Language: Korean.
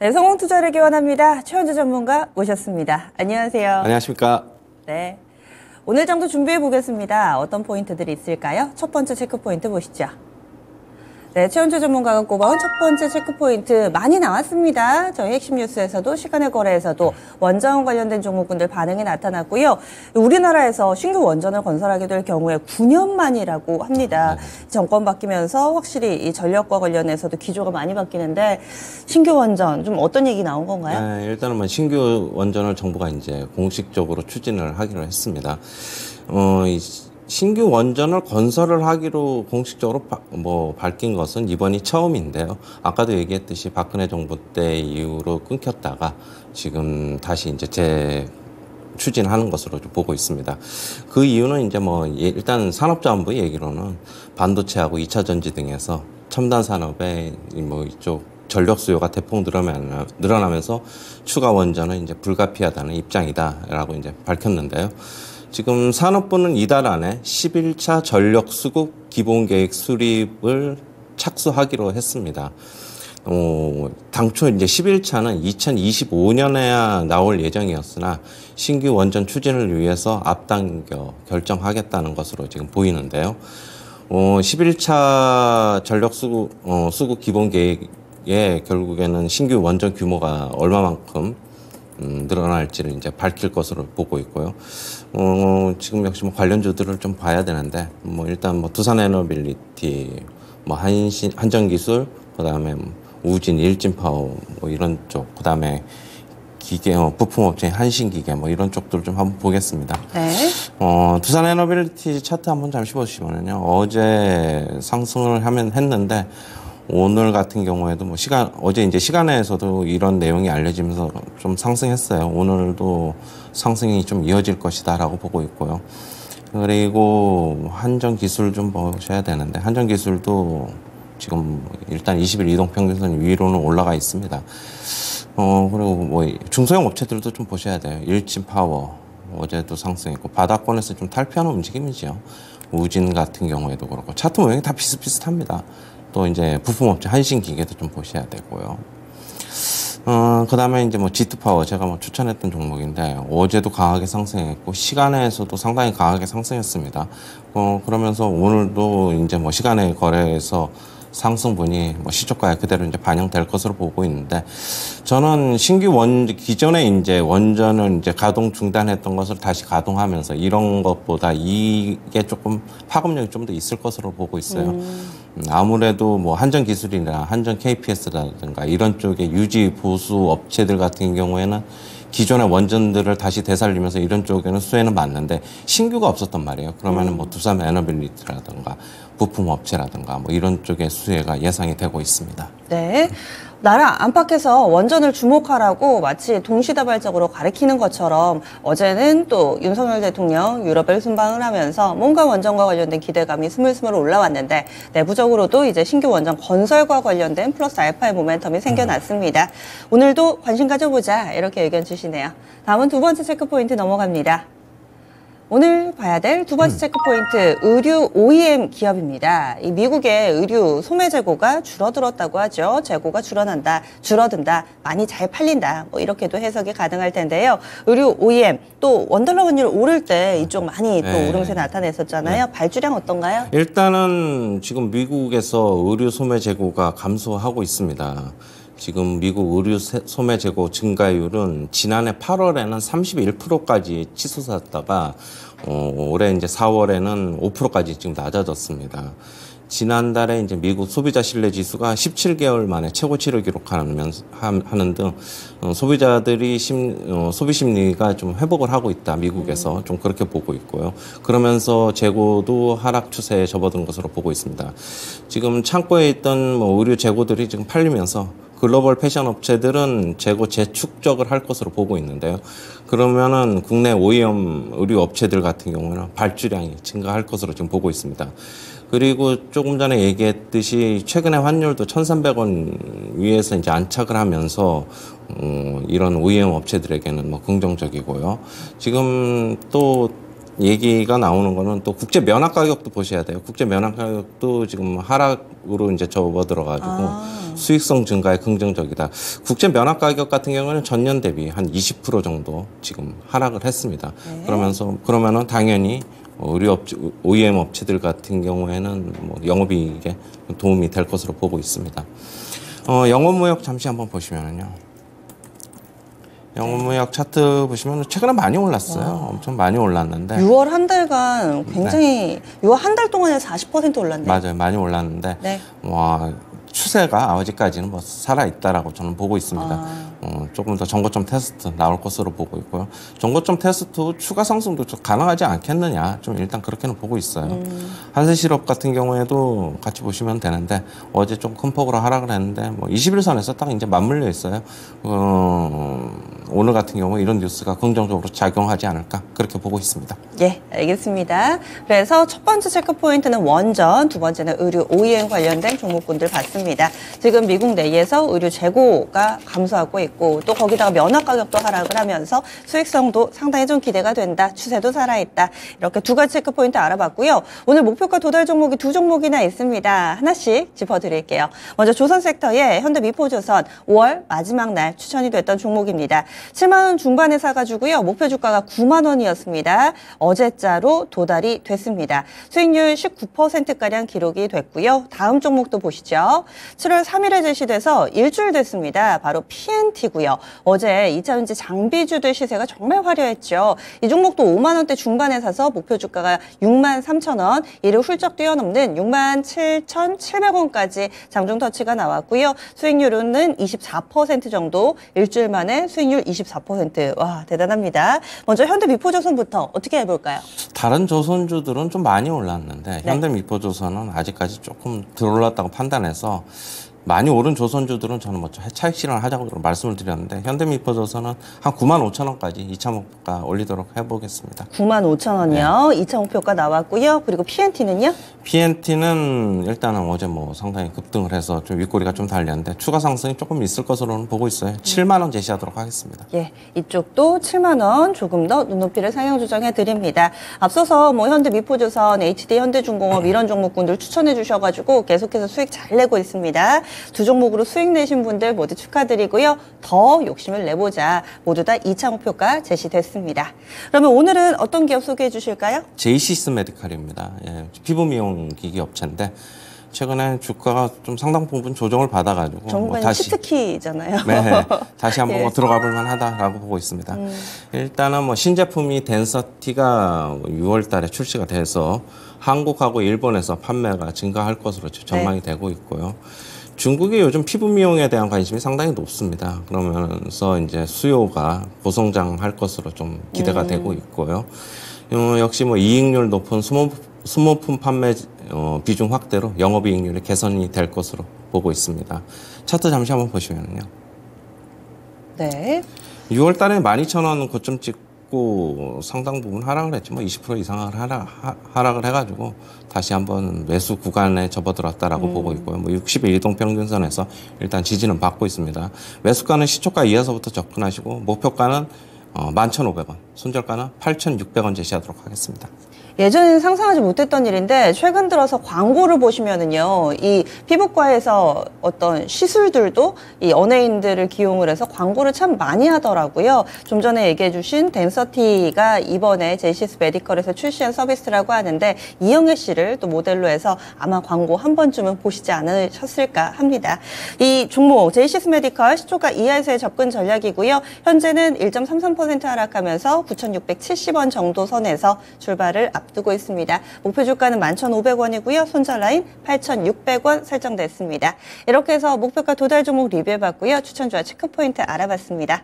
네, 성공투자를 기원합니다. 최원주 전문가 모셨습니다. 안녕하세요. 안녕하십니까. 네, 오늘 장도 준비해 보겠습니다. 어떤 포인트들이 있을까요? 첫 번째 체크포인트 보시죠. 네, 최원주 전문가가 꼽아온 첫 번째 체크포인트 많이 나왔습니다. 저희 핵심 뉴스에서도 시간의 거래에서도 원전 관련된 종목군들 반응이 나타났고요. 우리나라에서 신규 원전을 건설하게 될 경우에 9년 만이라고 합니다. 정권 바뀌면서 확실히 이 전력과 관련해서도 기조가 많이 바뀌는데 신규 원전 좀 어떤 얘기 나온 건가요? 네, 일단은 뭐 신규 원전을 정부가 이제 공식적으로 추진을 하기로 했습니다. 신규 원전을 건설을 하기로 공식적으로 밝힌 것은 이번이 처음인데요. 아까도 얘기했듯이 박근혜 정부 때 이후로 끊겼다가 지금 다시 이제 추진하는 것으로 보고 있습니다. 그 이유는 이제 일단 산업자원부 얘기로는 반도체하고 2차 전지 등에서 첨단 산업의 이쪽 전력 수요가 대폭 늘어나면서 추가 원전은 이제 불가피하다는 입장이다라고 이제 밝혔는데요. 지금 산업부는 이달 안에 11차 전력 수급 기본계획 수립을 착수하기로 했습니다. 당초 이제 11차는 2025년에야 나올 예정이었으나 신규 원전 추진을 위해서 앞당겨 결정하겠다는 것으로 지금 보이는데요. 11차 전력 수급 기본계획에 결국에는 신규 원전 규모가 얼마만큼 늘어날지를 이제 밝힐 것으로 보고 있고요. 지금 역시 관련주들을 좀 봐야 되는데, 일단 두산에너빌리티, 한전기술, 그 다음에 우진, 일진파워, 이런 쪽, 그 다음에 기계, 부품업체, 한신기계, 이런 쪽들 좀 한번 보겠습니다. 네. 두산에너빌리티 차트 한번 잠시 보시면요. 어제 상승을 했는데, 오늘 같은 경우에도 어제 이제 시간에서도 이런 내용이 알려지면서 좀 상승했어요. 오늘도 상승이 좀 이어질 것이다라고 보고 있고요. 그리고 한전기술 좀 보셔야 되는데, 한전기술도 지금 일단 20일 이동평균선 위로는 올라가 있습니다. 그리고 중소형 업체들도 좀 보셔야 돼요. 일진파워, 어제도 상승했고, 바닥권에서 좀 탈피하는 움직임이죠. 우진 같은 경우에도 그렇고, 차트 모양이 다 비슷비슷합니다. 또 이제 부품업체 한신기계도 좀 보셔야 되고요. 그 다음에 이제 G2파워 제가 추천했던 종목인데 어제도 강하게 상승했고 시간에서도 상당히 강하게 상승했습니다. 그러면서 오늘도 이제 시간의 거래에서 상승분이 시초가에 그대로 이제 반영될 것으로 보고 있는데 저는 기존에 이제 원전을 이제 가동 중단했던 것을 다시 가동하면서 이런 것보다 이게 조금 파급력이 좀 더 있을 것으로 보고 있어요. 아무래도 한전기술이나 한전 KPS라든가 이런 쪽의 유지 보수 업체들 같은 경우에는 기존의 원전들을 다시 되살리면서 이런 쪽에는 수혜는 맞는데 신규가 없었단 말이에요. 그러면은 두산 에너빌리티라든가 부품업체라든가 이런 쪽의 수혜가 예상이 되고 있습니다. 네. 나라 안팎에서 원전을 주목하라고 마치 동시다발적으로 가리키는 것처럼 어제는 또 윤석열 대통령 유럽을 순방을 하면서 뭔가 원전과 관련된 기대감이 스물스물 올라왔는데 내부적으로도 이제 신규 원전 건설과 관련된 플러스 알파의 모멘텀이 생겨났습니다. 오늘도 관심 가져보자 이렇게 의견 주시네요. 다음은 두 번째 체크포인트 넘어갑니다. 오늘 봐야 될 두 번째 체크포인트, 의류 OEM 기업입니다. 이 미국의 의류 소매 재고가 줄어들었다고 하죠. 재고가 줄어든다, 많이 잘 팔린다, 이렇게도 해석이 가능할 텐데요. 의류 OEM, 또 원달러 환율 오를 때 이쪽 많이 또 오름세 나타냈었잖아요. 발주량 어떤가요? 일단은 지금 미국에서 의류 소매 재고가 감소하고 있습니다. 지금 미국 의류 소매 재고 증가율은 지난해 8월에는 31%까지 치솟았다가 올해 이제 4월에는 5%까지 지금 낮아졌습니다. 지난달에 이제 미국 소비자 신뢰 지수가 17개월 만에 최고치를 기록하는 등 소비자들이 소비 심리가 좀 회복을 하고 있다. 미국에서 좀 그렇게 보고 있고요. 그러면서 재고도 하락 추세에 접어든 것으로 보고 있습니다. 지금 창고에 있던 의류 재고들이 지금 팔리면서 글로벌 패션 업체들은 재고 재축적을 할 것으로 보고 있는데요. 그러면은 국내 OEM 의류 업체들 같은 경우는 발주량이 증가할 것으로 지금 보고 있습니다. 그리고 조금 전에 얘기했듯이 최근에 환율도 1,300원 위에서 이제 안착을 하면서 이런 OEM 업체들에게는 긍정적이고요. 지금 또 얘기가 나오는 거는 또 국제 면화 가격도 보셔야 돼요. 국제 면화 가격도 지금 하락으로 이제 접어들어가지고 수익성 증가에 긍정적이다. 국제 면화 가격 같은 경우는 전년 대비 한 20% 정도 지금 하락을 했습니다. 네. 그러면은 당연히 의류업체, OEM 업체들 같은 경우에는 뭐 영업이익에 도움이 될 것으로 보고 있습니다. 영업무역 잠시 한번 보시면은요. 영업무역 차트 보시면 최근에 많이 올랐어요. 엄청 많이 올랐는데 6월 한 달간 굉장히 6월 한 달 동안에 40% 올랐네요. 맞아요. 많이 올랐는데 네. 와 추세가 아직까지는 뭐 살아있다라고 저는 보고 있습니다. 조금 더 전고점 테스트 나올 것으로 보고 있고요. 전고점 테스트 후 추가 상승도 좀 가능하지 않겠느냐. 좀 일단 그렇게는 보고 있어요. 한세실업 같은 경우에도 같이 보시면 되는데 어제 좀 큰 폭으로 하락을 했는데 뭐 21선에서 딱 이제 맞물려 있어요. 오늘 같은 경우 이런 뉴스가 긍정적으로 작용하지 않을까 그렇게 보고 있습니다. 예, 알겠습니다. 그래서 첫 번째 체크 포인트는 원전, 두 번째는 의류 OEM 관련된 종목군들 봤습니다. 지금 미국 내에서 의류 재고가 감소하고 있고 또 거기다가 면화 가격도 하락을 하면서 수익성도 상당히 좀 기대가 된다. 추세도 살아있다. 이렇게 두 가지 체크 포인트 알아봤고요. 오늘 목표가 도달 종목이 두 종목이나 있습니다. 하나씩 짚어드릴게요. 먼저 조선 섹터의 현대미포조선 5월 마지막 날 추천이 됐던 종목입니다. 7만 원 중반에 사가지고요. 목표 주가가 9만 원이었습니다. 어제자로 도달이 됐습니다. 수익률 19%가량 기록이 됐고요. 다음 종목도 보시죠. 7월 3일에 제시돼서 일주일 됐습니다. 바로 PNT고요. 어제 2차전지 장비주들 시세가 정말 화려했죠. 이 종목도 5만 원대 중반에 사서 목표 주가가 6만 3천 원, 이를 훌쩍 뛰어넘는 6만 7,700원까지 장중 터치가 나왔고요. 수익률은 24% 정도, 일주일 만에 수익률 24%. 와, 대단합니다. 먼저 현대미포조선부터 어떻게 해볼까요? 다른 조선주들은 좀 많이 올랐는데 현대미포조선은 아직까지 조금 덜 올랐다고 판단해서 많이 오른 조선주들은 저는 뭐 차익 실현을 하자고 말씀을 드렸는데 현대미포조선은 한 9만 5천 원까지 2차 목표가 올리도록 해보겠습니다. 9만 5천 원이요. 네. 2차 목표가 나왔고요. 그리고 PNT는요? PNT는 일단은 어제 뭐 상당히 급등을 해서 좀 윗꼬리가 좀 달렸는데 추가 상승이 조금 있을 것으로는 보고 있어요. 7만 원 제시하도록 하겠습니다. 예, 이쪽도 7만 원 조금 더 눈높이를 상향 조정해 드립니다. 앞서서 뭐 현대미포조선, HD 현대중공업 이런 종목군들 추천해 주셔가지고 계속해서 수익 잘 내고 있습니다. 두 종목으로 수익 내신 분들 모두 축하드리고요. 더 욕심을 내보자. 모두 다 2차 목표가 제시됐습니다. 그러면 오늘은 어떤 기업 소개해 주실까요? 제이시스 메디칼입니다. 예, 피부 미용 기기 업체인데 최근에 주가가 좀 상당 부분 조정을 받아가지고 정말 다시 치트키잖아요. 네, 다시 한번 예. 뭐 들어가 볼 만하다라고 보고 있습니다. 일단은 뭐 신제품이 덴서티가 6월달에 출시가 돼서 한국하고 일본에서 판매가 증가할 것으로 전망이 되고 있고요. 중국이 요즘 피부 미용에 대한 관심이 상당히 높습니다. 그러면서 이제 수요가 고성장할 것으로 좀 기대가 되고 있고요. 역시 뭐 이익률 높은 수모품 판매 비중 확대로 영업이익률이 개선이 될 것으로 보고 있습니다. 차트 잠시 한번 보시면요. 네. 6월 달에 12,000원 고점 찍고 상당 부분 하락을 했지, 뭐 20% 이상을 하락을 해가지고 다시 한번 매수 구간에 접어들었다라고 보고 있고요. 뭐 60일 이동평균선에서 일단 지지는 받고 있습니다. 매수가는 시초가 이하서부터 접근하시고 목표가는 11,500원, 손절가는 8,600원 제시하도록 하겠습니다. 예전에는 상상하지 못했던 일인데 최근 들어서 광고를 보시면은요, 이 피부과에서 어떤 시술들도 이 연예인들을 기용을 해서 광고를 참 많이 하더라고요. 좀 전에 얘기해주신 덴서티가 이번에 제이시스 메디컬에서 출시한 서비스라고 하는데 이영애 씨를 또 모델로 해서 아마 광고 한 번쯤은 보시지 않으셨을까 합니다. 이 종목 제이시스 메디컬 시초가 이하에서의 접근 전략이고요. 현재는 1.33% 하락하면서 9,670원 정도 선에서 출발을 앞두고 있습니다. 목표 주가는 11,500원이고요. 손절 라인 8,600원 설정됐습니다. 이렇게 해서 목표가 도달 종목 리뷰해봤고요. 추천주와 체크포인트 알아봤습니다.